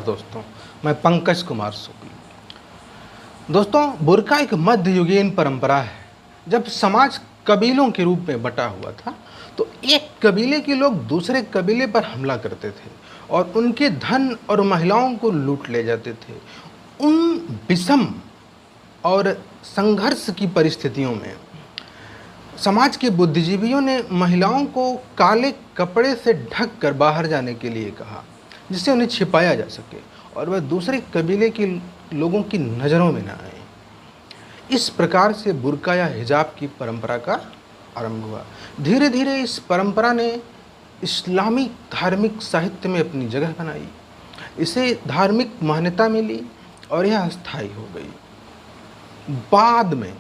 दोस्तों, मैं पंकज कुमार शुक्ल। दोस्तों, बुर्का एक मध्ययुगीन परंपरा है। जब समाज कबीलों के रूप में बटा हुआ था तो एक कबीले के लोग दूसरे कबीले पर हमला करते थे और उनके धन और महिलाओं को लूट ले जाते थे। उन विषम और संघर्ष की परिस्थितियों में समाज के बुद्धिजीवियों ने महिलाओं को काले कपड़े से ढक कर बाहर जाने के लिए कहा, जिससे उन्हें छिपाया जा सके और वह दूसरे कबीले के लोगों की नज़रों में न आए। इस प्रकार से बुर्का या हिजाब की परंपरा का आरंभ हुआ। धीरे धीरे इस परंपरा ने इस्लामी धार्मिक साहित्य में अपनी जगह बनाई, इसे धार्मिक मान्यता मिली और यह अस्थायी हो गई। बाद में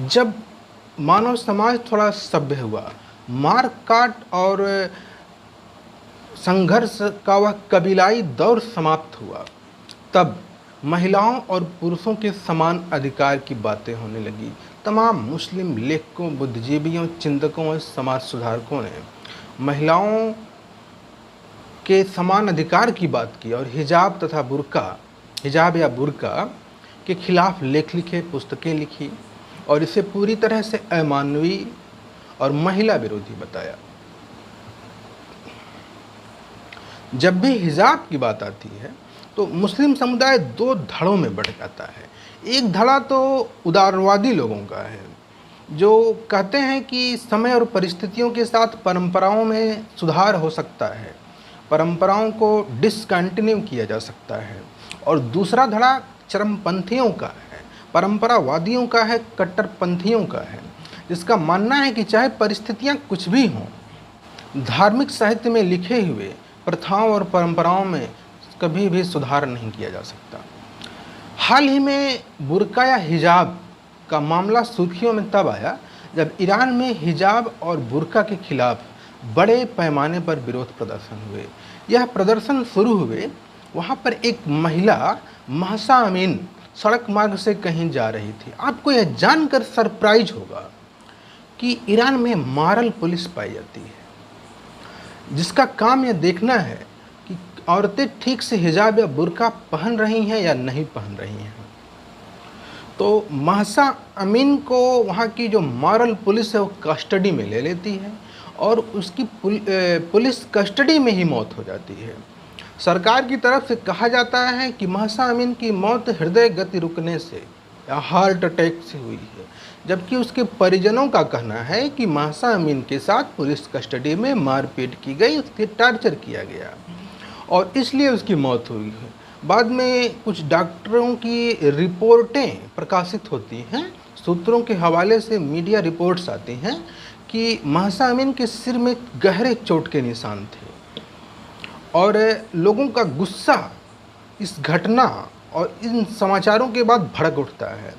जब मानव समाज थोड़ा सभ्य हुआ, मार काट और संघर्ष का वह कबीलाई दौर समाप्त हुआ, तब महिलाओं और पुरुषों के समान अधिकार की बातें होने लगी। तमाम मुस्लिम लेखकों, बुद्धिजीवियों, चिंतकों और समाज सुधारकों ने महिलाओं के समान अधिकार की बात की और हिजाब तथा हिजाब या बुर्का के खिलाफ लेख लिखे, पुस्तकें लिखी और इसे पूरी तरह से अमानवीय और महिला विरोधी बताया। जब भी हिजाब की बात आती है तो मुस्लिम समुदाय दो धड़ों में बढ़ जाता है। एक धड़ा तो उदारवादी लोगों का है, जो कहते हैं कि समय और परिस्थितियों के साथ परंपराओं में सुधार हो सकता है, परंपराओं को डिसकंटिन्यू किया जा सकता है। और दूसरा धड़ा चरमपंथियों का है, परंपरावादियों का है, कट्टरपंथियों का है, जिसका मानना है कि चाहे परिस्थितियां कुछ भी हों, धार्मिक साहित्य में लिखे हुए प्रथाओं और परंपराओं में कभी भी सुधार नहीं किया जा सकता। हाल ही में बुर्का या हिजाब का मामला सुर्खियों में तब आया जब ईरान में हिजाब और बुर्का के खिलाफ बड़े पैमाने पर विरोध प्रदर्शन हुए। यह प्रदर्शन शुरू हुए वहाँ पर एक महिला महसा अमीन सड़क मार्ग से कहीं जा रही थी। आपको यह जानकर सरप्राइज होगा कि ईरान में मॉरल पुलिस पाई जाती है, जिसका काम यह देखना है कि औरतें ठीक से हिजाब या बुर्का पहन रही हैं या नहीं पहन रही हैं। तो महसा अमीन को वहाँ की जो मॉरल पुलिस है वो कस्टडी में ले लेती है और उसकी पुलिस कस्टडी में ही मौत हो जाती है। सरकार की तरफ से कहा जाता है कि महसा अमीन की मौत हृदय गति रुकने से या हार्ट अटैक से हुई है, जबकि उसके परिजनों का कहना है कि महसा अमीन के साथ पुलिस कस्टडी में मारपीट की गई, उसके टॉर्चर किया गया और इसलिए उसकी मौत हुई है। बाद में कुछ डॉक्टरों की रिपोर्टें प्रकाशित होती हैं, सूत्रों के हवाले से मीडिया रिपोर्ट्स आती हैं कि महसा अमीन के सिर में गहरे चोट के निशान थे और लोगों का गुस्सा इस घटना और इन समाचारों के बाद भड़क उठता है।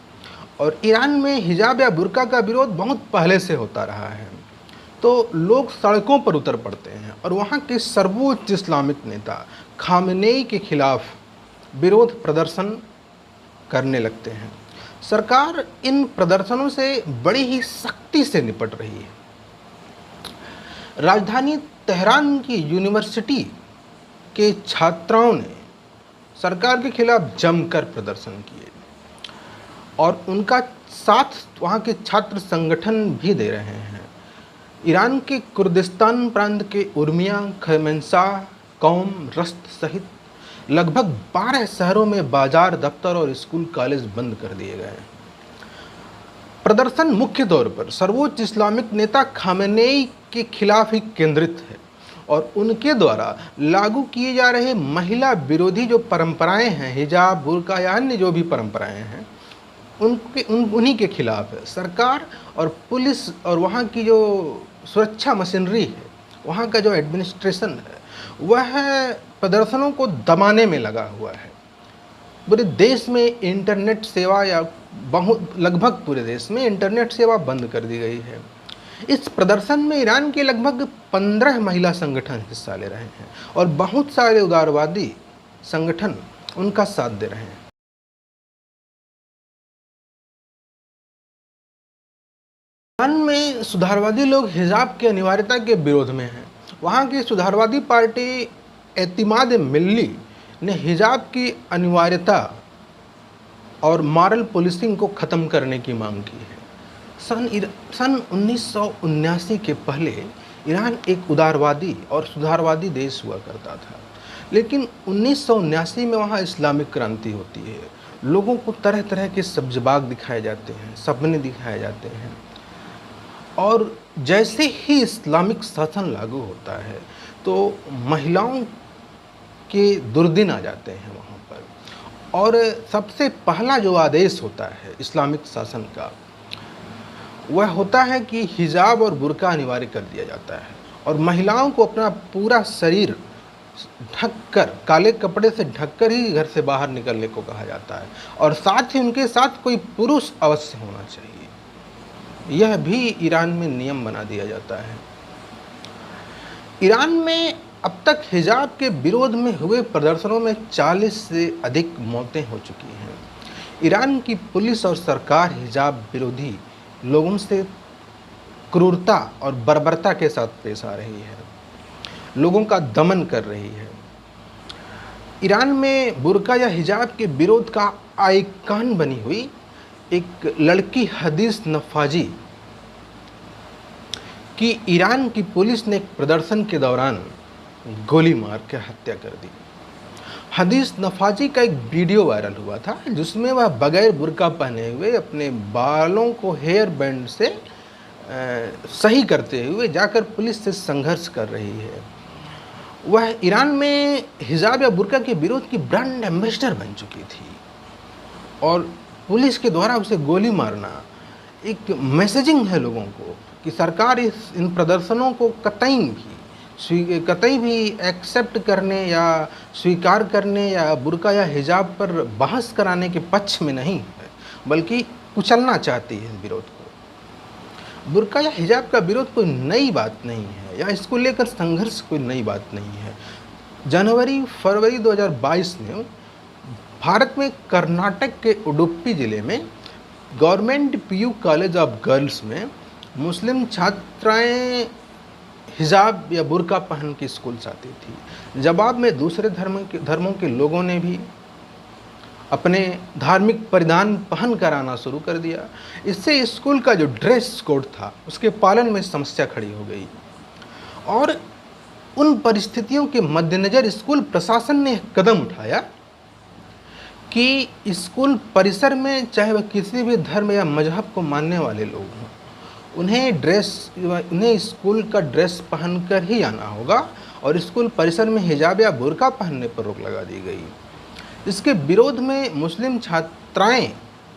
और ईरान में हिजाब या बुर्का का विरोध बहुत पहले से होता रहा है, तो लोग सड़कों पर उतर पड़ते हैं और वहाँ के सर्वोच्च इस्लामिक नेता खामेनेई के खिलाफ विरोध प्रदर्शन करने लगते हैं। सरकार इन प्रदर्शनों से बड़ी ही सख्ती से निपट रही है। राजधानी तेहरान की यूनिवर्सिटी के छात्राओं ने सरकार के खिलाफ जमकर प्रदर्शन किए और उनका साथ वहाँ के छात्र संगठन भी दे रहे हैं। ईरान के कुर्दिस्तान प्रांत के उर्मिया, खैमेंसाह, कौम, रस्त सहित लगभग 12 शहरों में बाजार, दफ्तर और स्कूल कॉलेज बंद कर दिए गए। प्रदर्शन मुख्य तौर पर सर्वोच्च इस्लामिक नेता खामेनेई के खिलाफ ही केंद्रित है और उनके द्वारा लागू किए जा रहे महिला विरोधी जो परंपराएं हैं, हिजाब, बुर्का या अन्य जो भी परंपराएं हैं, उन्हीं के खिलाफ है। सरकार और पुलिस और वहाँ की जो सुरक्षा मशीनरी है, वहाँ का जो एडमिनिस्ट्रेशन है, वह प्रदर्शनों को दबाने में लगा हुआ है। पूरे देश में इंटरनेट सेवा या लगभग पूरे देश में इंटरनेट सेवा बंद कर दी गई है। इस प्रदर्शन में ईरान के लगभग 15 महिला संगठन हिस्सा ले रहे हैं और बहुत सारे उदारवादी संगठन उनका साथ दे रहे हैं। ईरान में सुधारवादी लोग हिजाब की अनिवार्यता के विरोध में हैं। वहाँ की सुधारवादी पार्टी एतिमाद मिल्ली ने हिजाब की अनिवार्यता और मॉरल पुलिसिंग को ख़त्म करने की मांग की है। सन 1979 के पहले ईरान एक उदारवादी और सुधारवादी देश हुआ करता था, लेकिन 1979 में वहाँ इस्लामिक क्रांति होती है। लोगों को तरह तरह के सब्ज़बाग दिखाए जाते हैं, सपने दिखाए जाते हैं, और जैसे ही इस्लामिक शासन लागू होता है तो महिलाओं के दुर्दिन आ जाते हैं वहाँ पर। और सबसे पहला जो आदेश होता है इस्लामिक शासन का, वह होता है कि हिजाब और बुर्का अनिवार्य कर दिया जाता है और महिलाओं को अपना पूरा शरीर ढककर, काले कपड़े से ढककर ही घर से बाहर निकलने को कहा जाता है, और साथ ही उनके साथ कोई पुरुष अवश्य होना चाहिए। यह भी ईरान में नियम बना दिया जाता है। ईरान में अब तक हिजाब के विरोध में हुए प्रदर्शनों में 40 से अधिक मौतें हो चुकी हैं। ईरान की पुलिस और सरकार हिजाब विरोधी लोगों से क्रूरता और बर्बरता के साथ पेश आ रही है, लोगों का दमन कर रही है। ईरान में बुर्का या हिजाब के विरोध का आइकन बनी हुई एक लड़की हदीस नफाजी की ईरान की पुलिस ने एक प्रदर्शन के दौरान गोली मार के हत्या कर दी। हदीस नफाजी का एक वीडियो वायरल हुआ था जिसमें वह बगैर बुर्का पहने हुए अपने बालों को हेयर बैंड से सही करते हुए जाकर पुलिस से संघर्ष कर रही है। वह ईरान में हिजाब या बुर्का के विरोध की ब्रांड एम्बेसडर बन चुकी थी और पुलिस के द्वारा उसे गोली मारना एक मैसेजिंग है लोगों को कि सरकार इन प्रदर्शनों को कतई भी एक्सेप्ट करने या स्वीकार करने या बुर्का या हिजाब पर बहस कराने के पक्ष में नहीं है, बल्कि कुचलना चाहती है इस विरोध को। बुर्का या हिजाब का विरोध कोई नई बात नहीं है या इसको लेकर संघर्ष कोई नई बात नहीं है। फरवरी 2022 में भारत में कर्नाटक के उडुपी ज़िले में government PU college of girls में मुस्लिम छात्राएं हिजाब या बुर्का पहन के स्कूल जाती थी। जवाब में दूसरे धर्मों के लोगों ने भी अपने धार्मिक परिधान पहन कर आना शुरू कर दिया। इससे स्कूल का जो ड्रेस कोड था उसके पालन में समस्या खड़ी हो गई और उन परिस्थितियों के मद्देनज़र स्कूल प्रशासन ने एक कदम उठाया कि स्कूल परिसर में चाहे वह किसी भी धर्म या मजहब को मानने वाले लोग हों, उन्हें स्कूल का ड्रेस पहनकर ही आना होगा और स्कूल परिसर में हिजाब या बुर्का पहनने पर रोक लगा दी गई। इसके विरोध में मुस्लिम छात्राएं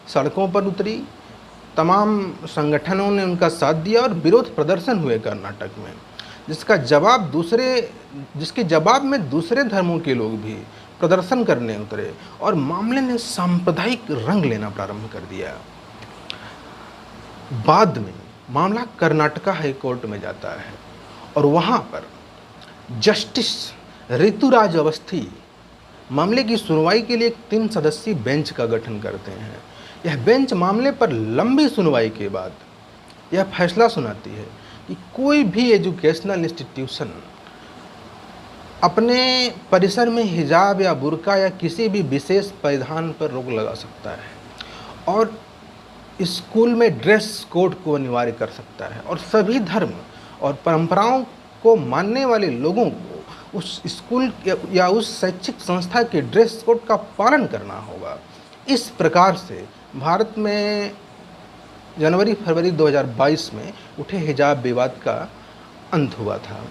सड़कों पर उतरी, तमाम संगठनों ने उनका साथ दिया और विरोध प्रदर्शन हुए कर्नाटक में, जिसके जवाब में दूसरे धर्मों के लोग भी प्रदर्शन करने उतरे और मामले ने सांप्रदायिक रंग लेना प्रारंभ कर दिया। बाद में मामला कर्नाटका हाई कोर्ट में जाता है और वहाँ पर जस्टिस ऋतुराज अवस्थी मामले की सुनवाई के लिए एक 3 सदस्यीय बेंच का गठन करते हैं। यह बेंच मामले पर लंबी सुनवाई के बाद यह फैसला सुनाती है कि कोई भी एजुकेशनल इंस्टीट्यूशन अपने परिसर में हिजाब या बुर्का या किसी भी विशेष परिधान पर रोक लगा सकता है और स्कूल में ड्रेस कोड को अनिवार्य कर सकता है और सभी धर्म और परंपराओं को मानने वाले लोगों को उस स्कूल या उस शैक्षिक संस्था के ड्रेस कोड का पालन करना होगा। इस प्रकार से भारत में फरवरी 2022 में उठे हिजाब विवाद का अंत हुआ था।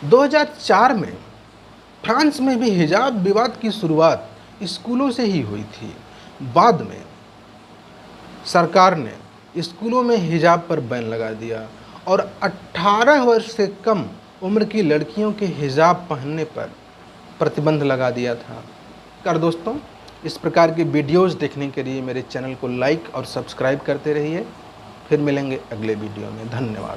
2004 में फ्रांस में भी हिजाब विवाद की शुरुआत स्कूलों से ही हुई थी। बाद में सरकार ने स्कूलों में हिजाब पर बैन लगा दिया और 18 वर्ष से कम उम्र की लड़कियों के हिजाब पहनने पर प्रतिबंध लगा दिया था। दोस्तों, इस प्रकार के वीडियोस देखने के लिए मेरे चैनल को लाइक और सब्सक्राइब करते रहिए। फिर मिलेंगे अगले वीडियो में। धन्यवाद।